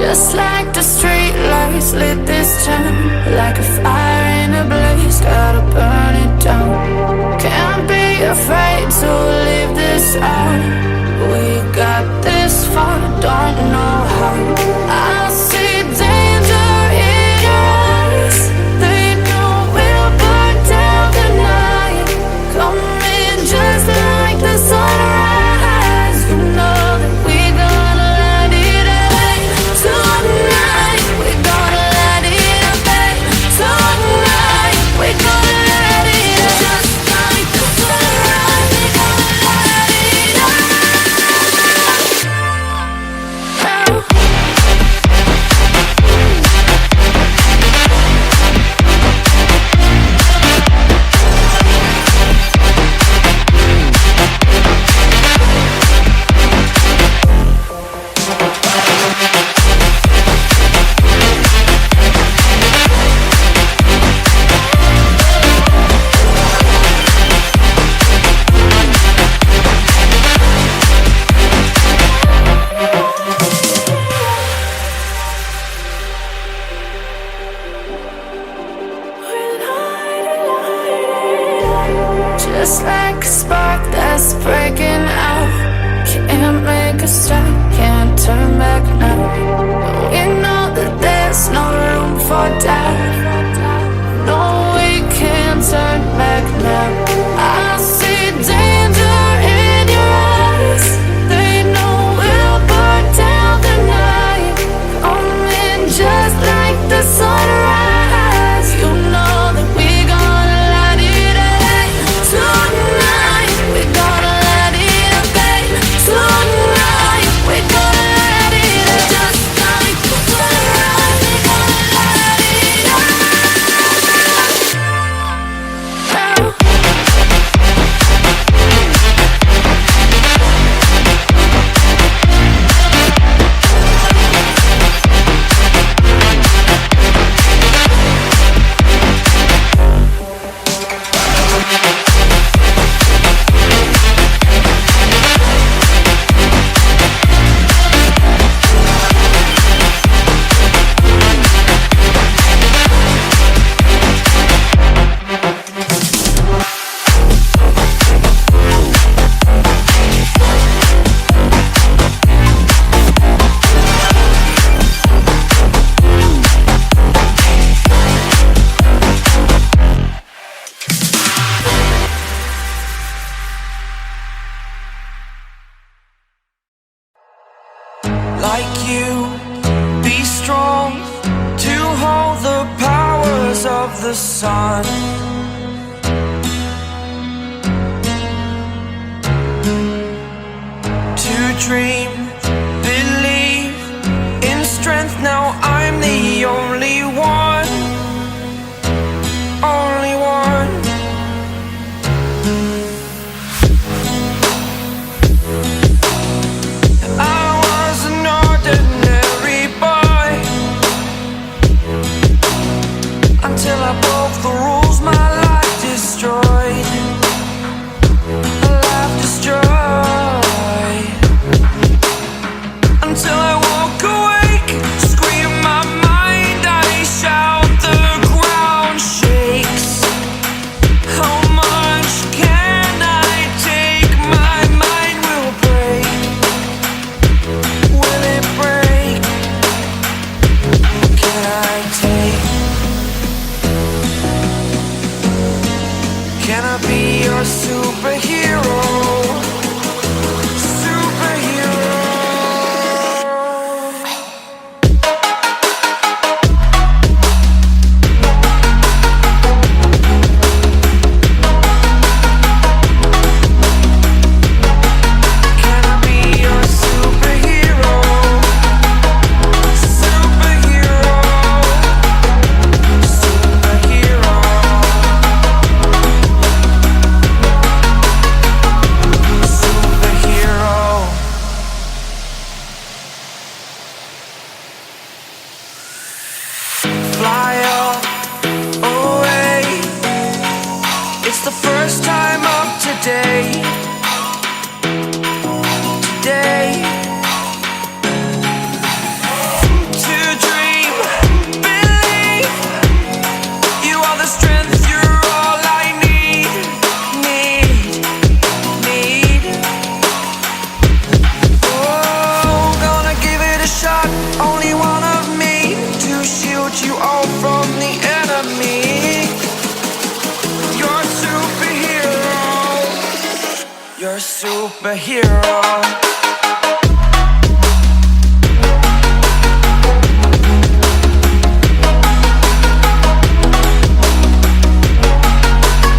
Just like the street lights lit this town, like a fire in a blaze, gotta burn it down. Can't be afraid to leave this out. We got this far, don't know how. I see danger in your eyes. They know we'll burn down the night. Coming just like the sunrise. You know that we're gonna light it up tonight. We're gonna light it up tonight. We're gonna light it up just like the sunrise. We're gonna light it up now. like a spark that's breaking out. Can't make a stop, can't turn back now. We know that there's no room for doubt. No, we can't turn back now. I see danger in your eyes. They know we'll burn down the night. Coming just like the sunrise. You know that we gonna light it up tonight. We gonna light it up tonight. We gonna light it up just like the sunrise. We gonna light it up now. Like you, be strong to hold the powers of the sun. To dream, believe in strength. Now I'm the only one, only one. I was an ordinary boy until I broke the rules. My life destroyed, life destroyed. Until I walk awake, scream my mind, I shout, the ground shakes. How much can I take? My mind will break. Will it break? Can I take? Can I be your superhero? Superhero. Can I be your superhero? Superhero. Superhero. Superhero. Fly up away. It's the first time of today. Today. To dream, believe. You are the strength, you're all I need. Need. Oh, gonna give it a shot. Only one of me to shield you all from the enemy. You're a superhero. You're a superhero.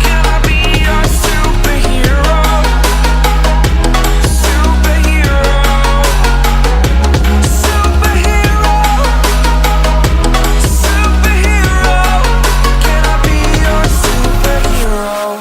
Can I be your superhero? Superhero. Superhero. Superhero. Can I be your superhero?